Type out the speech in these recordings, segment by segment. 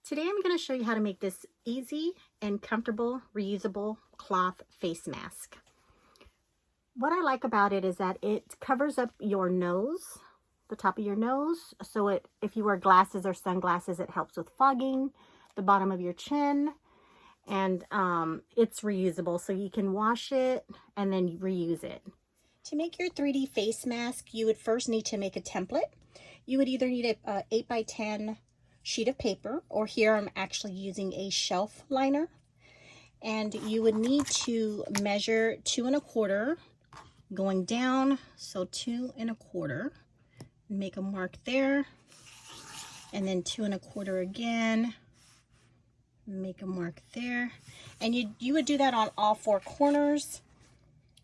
Today I'm going to show you how to make this easy and comfortable reusable cloth face mask. What I like about it is that it covers up your nose, the top of your nose, so if you wear glasses or sunglasses, it helps with fogging, the bottom of your chin, and it's reusable, so you can wash it and then reuse it. To make your 3D face mask, you would first need to make a template. You would either need a 8x10 sheet of paper, or here I'm actually using a shelf liner. And you would need to measure 2 1/4 going down, so 2 1/4. Make a mark there, and then 2 1/4 again. Make a mark there, and you would do that on all 4 corners.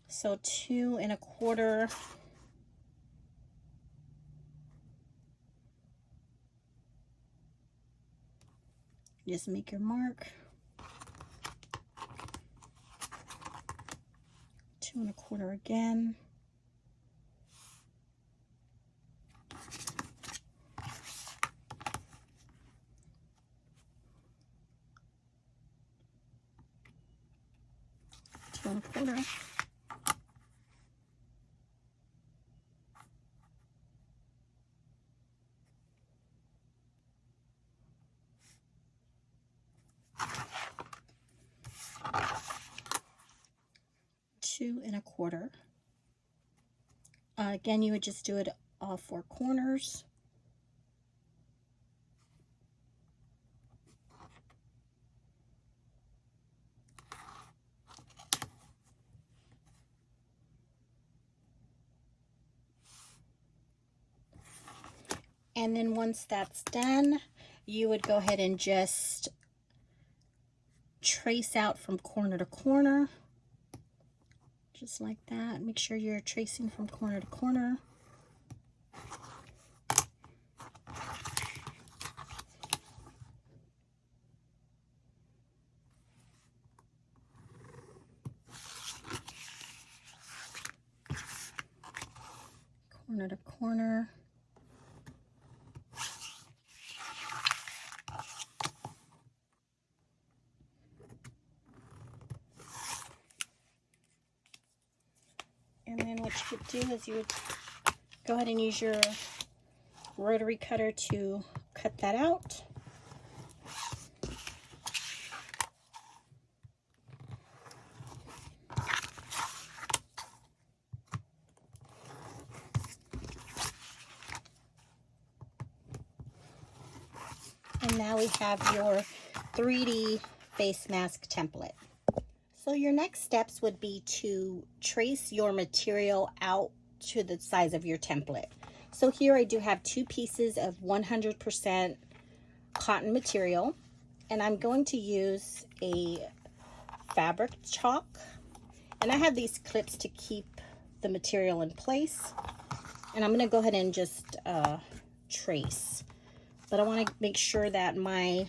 So 2 1/4. Just make your mark. 2 1/4 again. Two and a quarter. Two and a quarter. Again, you would just do it all 4 corners. And then once that's done, you would go ahead and just trace out from corner to corner, just like that. Make sure you're tracing from corner to corner. Corner to corner. And then what you could do is you would go ahead and use your rotary cutter to cut that out. And now we have your 3D face mask template. So your next steps would be to trace your material out to the size of your template. So here I do have 2 pieces of 100% cotton material, and I'm going to use a fabric chalk. And I have these clips to keep the material in place. And I'm going to go ahead and just trace. But I want to make sure that my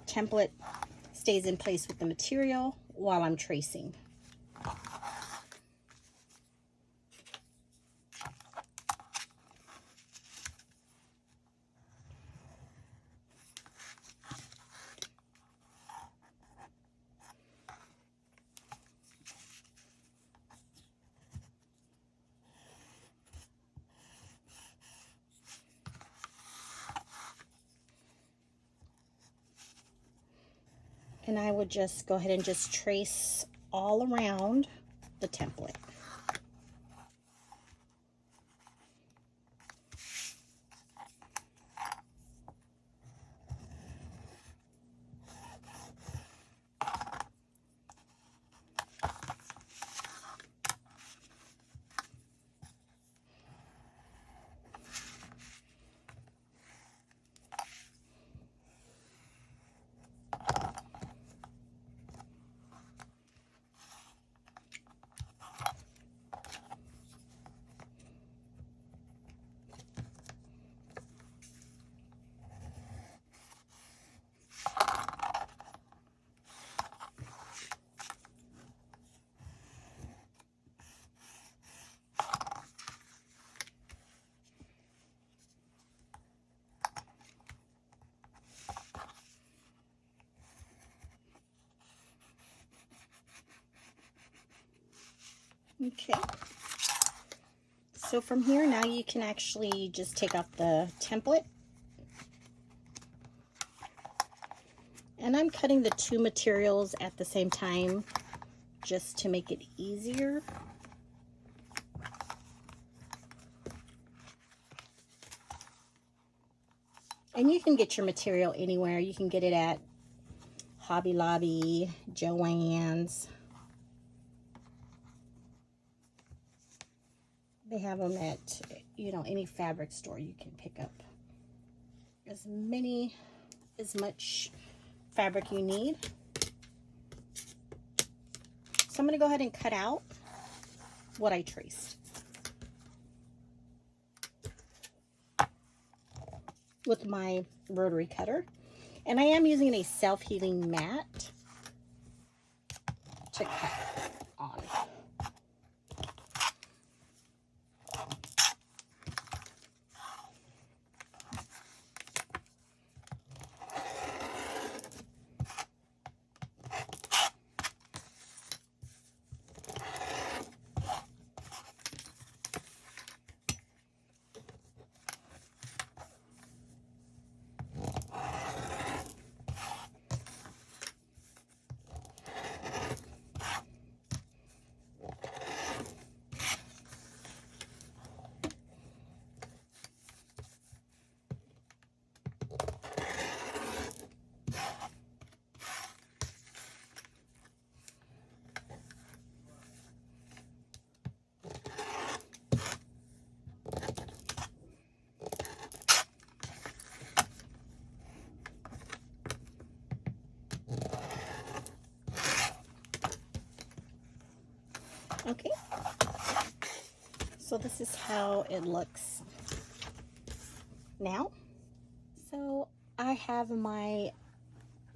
template stays in place with the material while I'm tracing. And I would just go ahead and just trace all around the template. Okay. So from here, now you can actually just take out the template. And I'm cutting the two materials at the same time just to make it easier. And you can get your material anywhere. You can get it at Hobby Lobby, Joann's. They have them at, you know, any fabric store you can pick up as much fabric you need. So I'm going to go ahead and cut out what I traced with my rotary cutter. And I am using a self-healing mat to cut on. Okay, so this is how it looks now. So I have my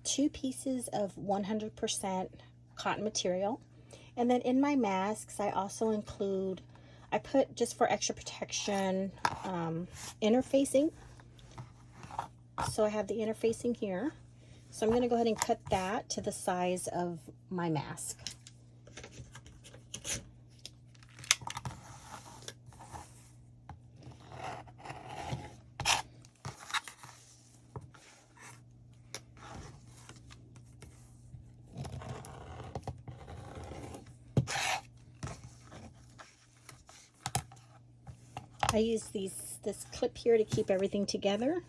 2 pieces of 100% cotton material, and then in my masks I also include, I put, just for extra protection, interfacing. So I have the interfacing here, so I'm going to go ahead and cut that to the size of my mask. I use this clip here to keep everything together.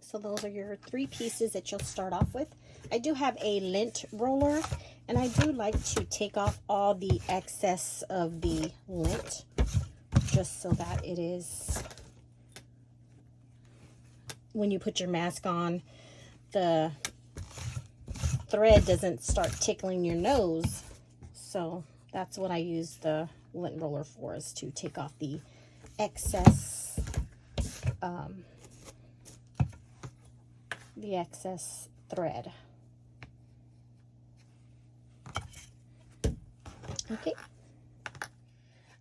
So those are your 3 pieces that you'll start off with. I do have a lint roller, and I do like to take off all the excess of the lint, just so that it is, when you put your mask on, the thread doesn't start tickling your nose. So that's what I use the lint roller for, is to take off the excess thread. Okay.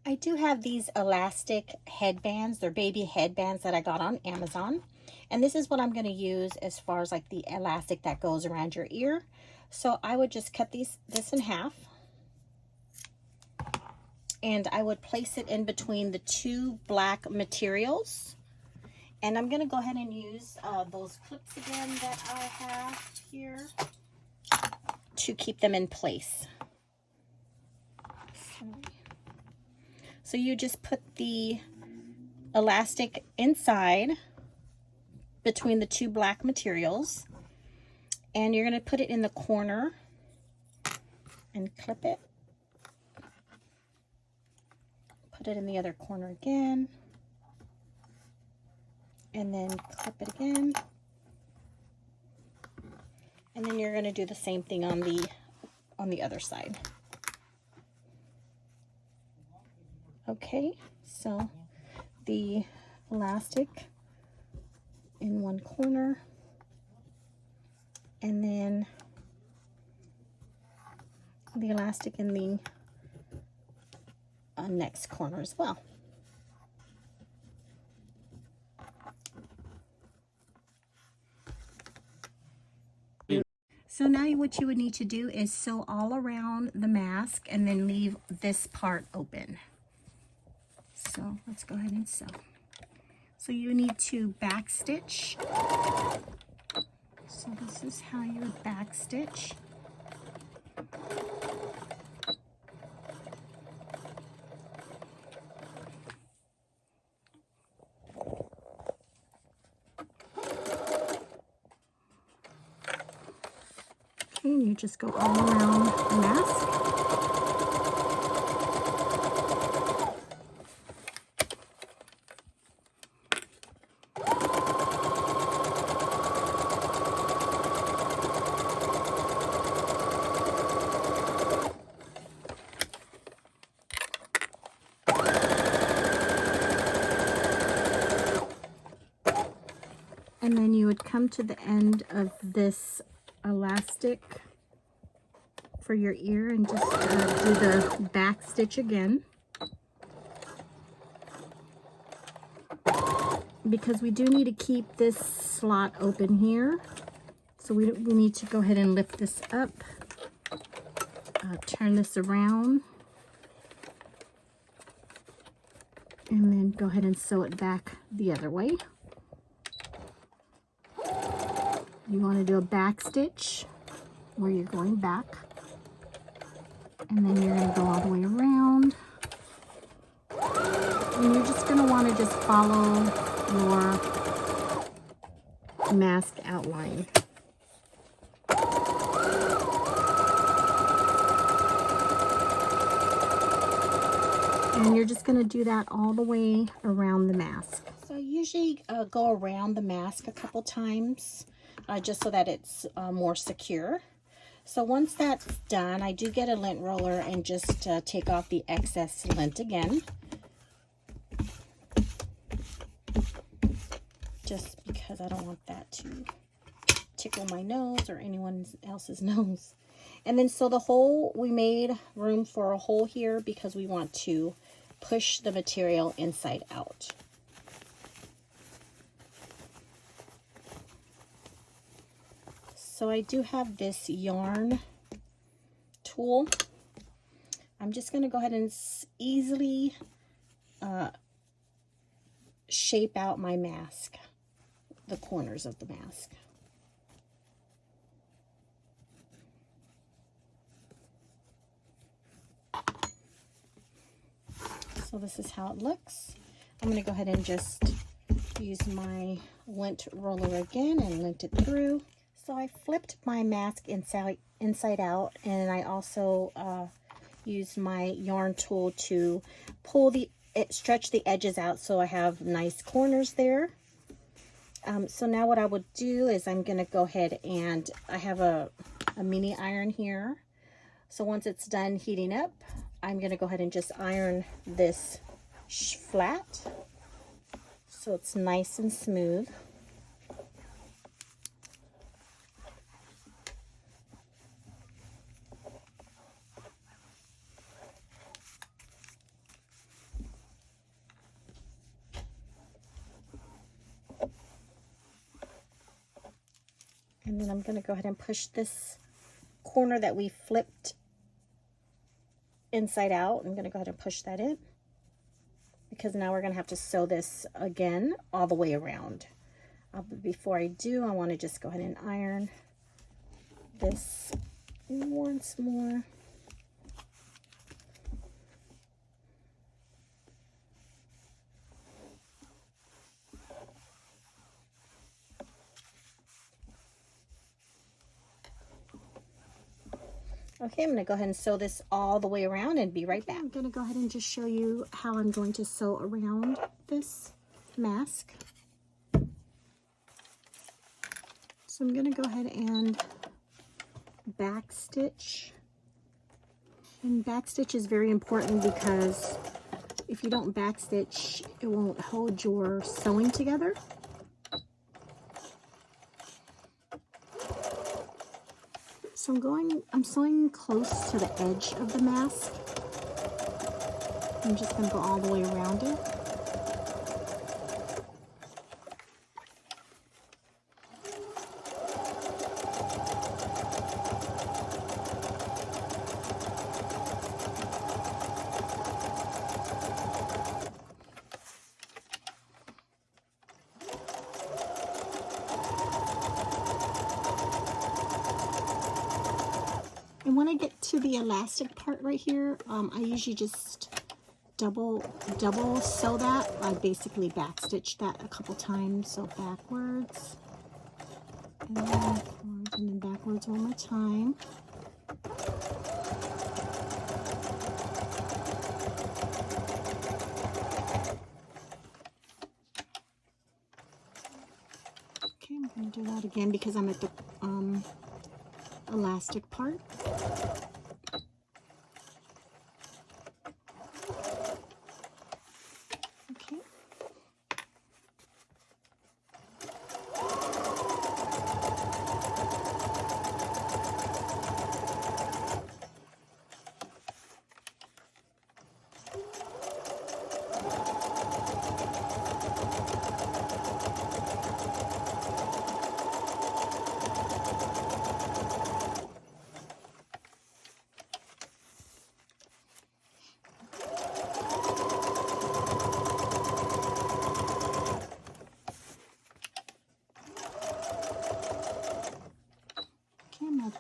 I do have these elastic headbands. They're baby headbands that I got on Amazon. And this is what I'm going to use as far as like the elastic that goes around your ear. So I would just cut this in half. And I would place it in between the 2 black materials. And I'm going to go ahead and use those clips again that I have here to keep them in place. So you just put the elastic inside between the 2 black materials, and you're going to put it in the corner and clip it. Put it in the other corner again, and then clip it again. And then you're going to do the same thing on the on the other side. Okay, so the elastic in one corner, and then the elastic in the next corner as well. So now what you would need to do is sew all around the mask and then leave this part open. So let's go ahead and sew. So you need to back stitch. So this is how you would back stitch. And you just go all around the mask. And then you would come to the end of this elastic for your ear and just do the back stitch again, because we do need to keep this slot open here. So we need to go ahead and lift this up, turn this around, and then go ahead and sew it back the other way. You want to do a back stitch where you're going back, and then you're going to go all the way around, and you're just going to want to just follow your mask outline. And you're just going to do that all the way around the mask. So I usually go around the mask a couple times just so that it's more secure. So once that's done, I do get a lint roller and just take off the excess lint again. Just because I don't want that to tickle my nose or anyone else's nose. And then so the hole, we made room for a hole here because we want to push the material inside out. So I do have this yarn tool. I'm just going to go ahead and easily shape out my mask, the corners of the mask. So this is how it looks. I'm going to go ahead and just use my lint roller again and lint it through. So I flipped my mask inside out, and I also used my yarn tool to pull stretch the edges out so I have nice corners there. So now what I would do is I'm going to go ahead and I have a mini iron here. So once it's done heating up, I'm going to go ahead and just iron this flat so it's nice and smooth. And then I'm going to go ahead and push this corner that we flipped inside out. I'm going to go ahead and push that in, because now we're going to have to sew this again all the way around. But before I do, I want to just go ahead and iron this once more. Okay, I'm going to go ahead and sew this all the way around and be right back. I'm going to go ahead and just show you how I'm going to sew around this mask. So I'm going to go ahead and back stitch And backstitch is very important because if you don't backstitch, it won't hold your sewing together. So I'm sewing close to the edge of the mask. I'm just going to go all the way around it. And when I get to the elastic part right here, I usually just double sew that. I basically backstitch that a couple times, so backwards and then forwards and then backwards one more time. Okay, I'm going to do that again because I'm at the elastic part. Okay.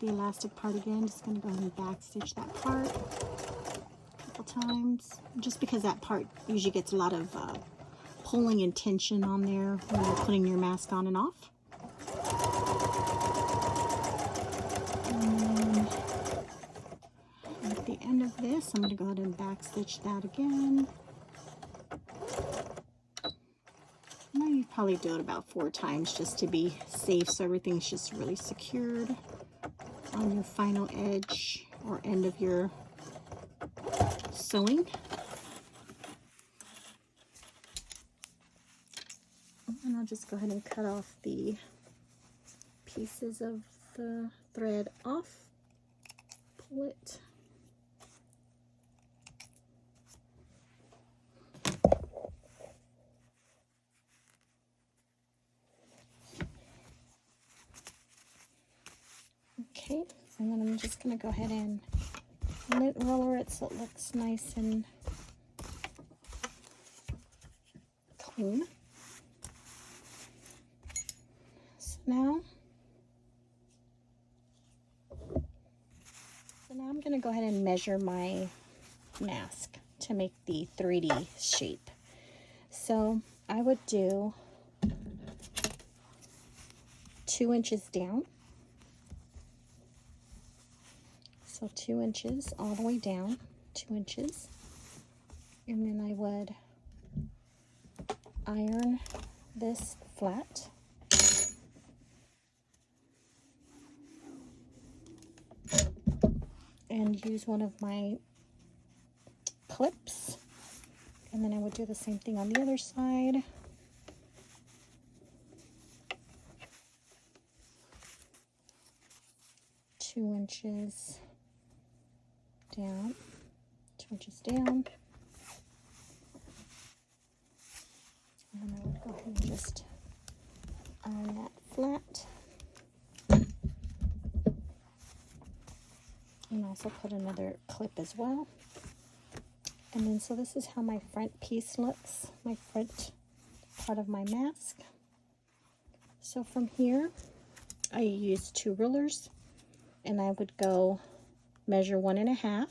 The elastic part again, just going to go ahead and backstitch that part a couple times, just because that part usually gets a lot of pulling and tension on there when you're putting your mask on and off. And then at the end of this, I'm going to go ahead and backstitch that again. Now you probably do it about 4 times just to be safe, so everything's just really secured on your final edge or end of your sewing. And I'll just go ahead and cut off the pieces of the thread off, pull it. Okay, and then I'm just going to go ahead and lint roller it so it looks nice and clean. So now I'm going to go ahead and measure my mask to make the 3D shape. So I would do 2 inches down. So 2 inches all the way down, 2 inches. And then I would iron this flat. And use one of my clips. And then I would do the same thing on the other side. Two inches down, 2 inches down. And then I would go ahead and just iron that flat. And also put another clip as well. And then so this is how my front piece looks, my front part of my mask. So from here, I use 2 rulers, and I would go measure 1.5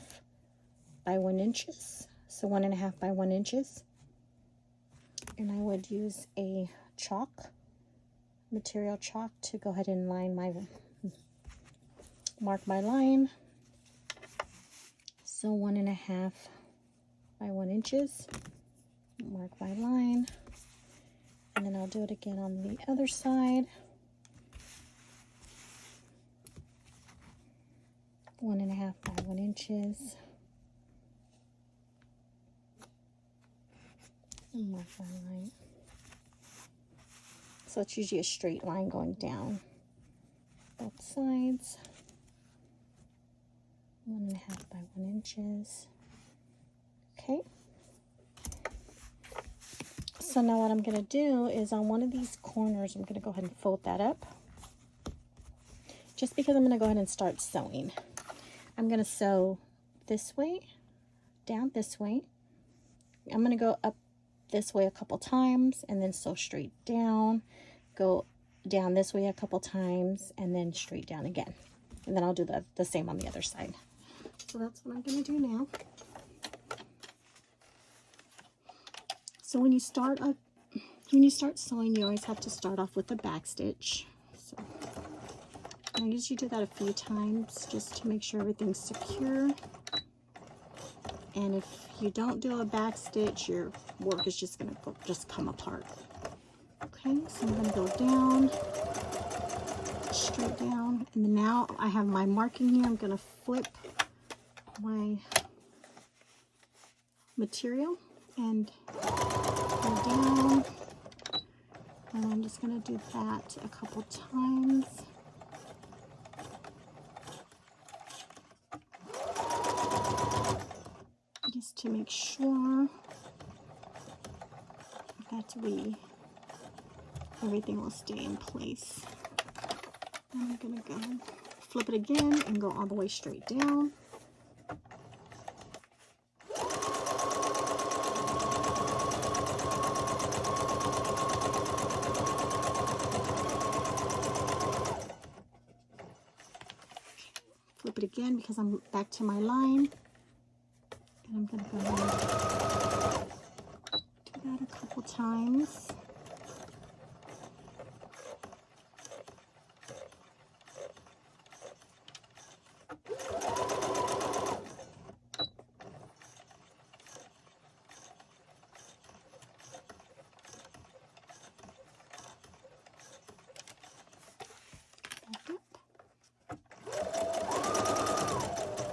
by 1 inches. So 1.5 by 1 inches. And I would use a chalk, material chalk, to go ahead and mark my line. So 1.5 by 1 inches, mark my line, and then I'll do it again on the other side. 1.5 by 1 inches, and mark my line. So it's usually a straight line going down both sides. 1.5 by 1 inches. Okay. So now what I'm going to do is on one of these corners, I'm going to go ahead and fold that up. Just because I'm going to go ahead and start sewing. I'm going to sew this way, down this way. I'm going to go up this way a couple times and then sew straight down. Go down this way a couple times and then straight down again. And then I'll do the same on the other side. So that's what I'm going to do now. So when you start sewing, you always have to start off with the back stitch. So I usually do that a few times just to make sure everything's secure. And if you don't do a back stitch, your work is just going to come apart. Okay, so I'm going to go down, straight down, and then now I have my marking here. I'm going to flip my material and go down, and I'm just going to do that a couple times. Just to make sure that everything will stay in place. And I'm going to go flip it again and go all the way straight down. Flip it again because I'm back to my line. And I'm going to go ahead and do that a couple times.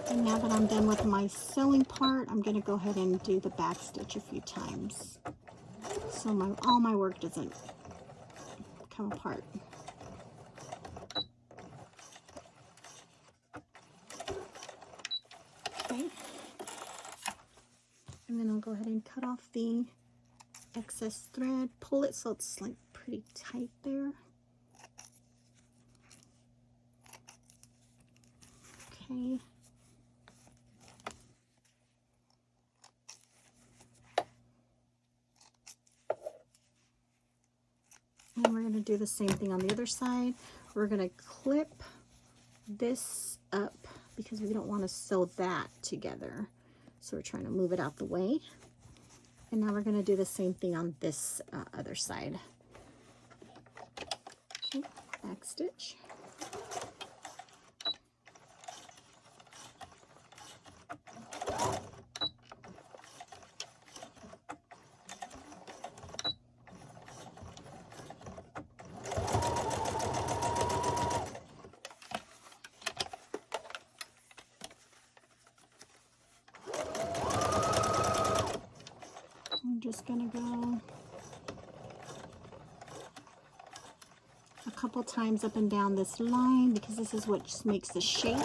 And now that I'm done with my sewing part, I'm going to go ahead and do the back stitch a few times so all my work doesn't come apart. Okay. And then I'll go ahead and cut off the excess thread, pull it so it's like pretty tight there. Okay. And we're going to do the same thing on the other side. We're going to clip this up because we don't want to sew that together. So we're trying to move it out the way. And now we're going to do the same thing on this other side. Okay, back stitch. I'm just going to go a couple times up and down this line because this is what just makes the shape.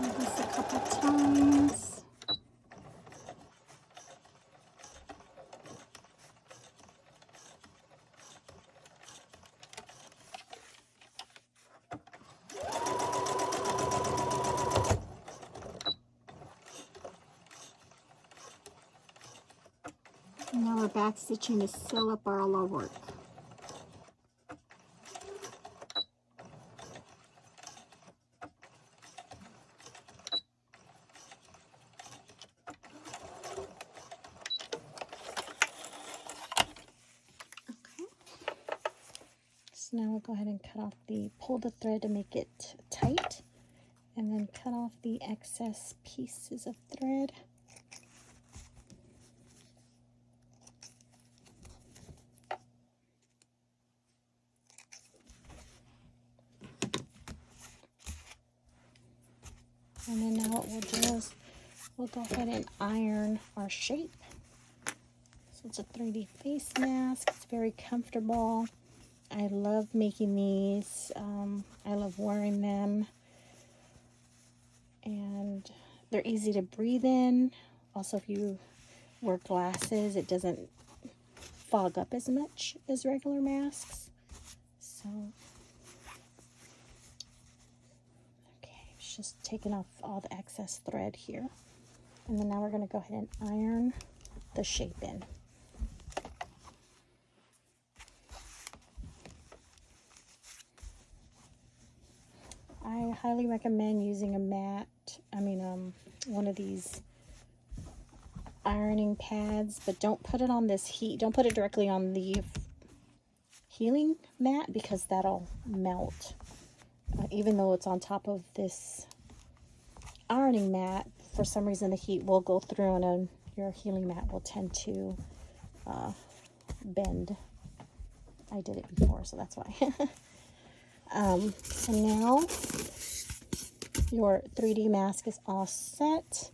Do this a couple times. And now we're back stitching to sew up all our work. So now we'll go ahead and pull the thread to make it tight, and then cut off the excess pieces of thread. And then now what we'll do is we'll go ahead and iron our shape. So it's a 3D face mask. It's very comfortable. I love making these. I love wearing them. And they're easy to breathe in. Also, if you wear glasses, it doesn't fog up as much as regular masks. So, okay, it's just taking off all the excess thread here. And then now we're going to go ahead and iron the shape in. I highly recommend using a mat, one of these ironing pads, but don't put it on this heat. Don't put it directly on the healing mat because that'll melt. Even though it's on top of this ironing mat, for some reason the heat will go through and your healing mat will tend to bend. I did it before, so that's why. So now your 3D mask is all set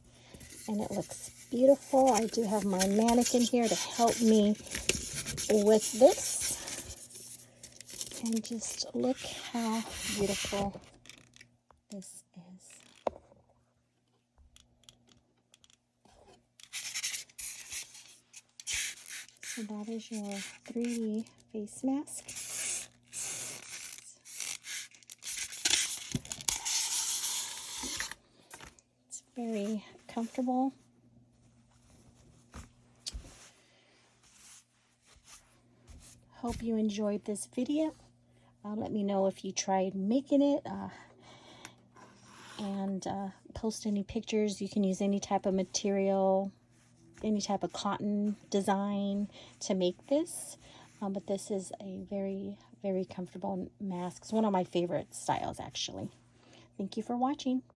and it looks beautiful. I do have my mannequin here to help me with this. And just look how beautiful this is. So that is your 3D face mask. It's very comfortable. Hope you enjoyed this video. Let me know if you tried making it, and post any pictures. You can use any type of material, any type of cotton design to make this. But this is a very, very comfortable mask. It's one of my favorite styles, actually. Thank you for watching.